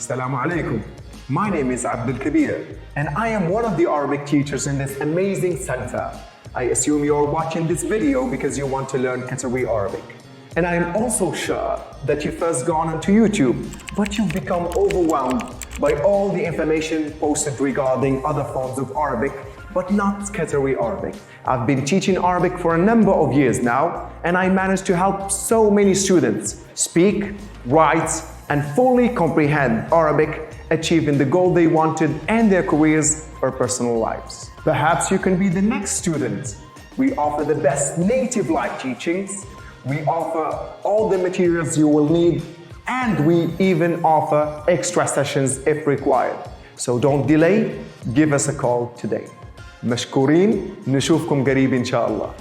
Assalamu alaikum. My name is Abdul Kabir, and I am one of the Arabic teachers in this amazing center. I assume you're watching this video because you want to learn Qatari Arabic. And I am also sure that you first gone onto YouTube, but you've become overwhelmed by all the information posted regarding other forms of Arabic, but not Qatari Arabic. I've been teaching Arabic for a number of years now, and I managed to help so many students speak, write, and fully comprehend Arabic, achieving the goal they wanted and their careers or personal lives. Perhaps you can be the next student. We offer the best native live teachings. We offer all the materials you will need, and we even offer extra sessions if required. So don't delay, give us a call today. مشكورين، نشوفكم قريب إن شاء الله.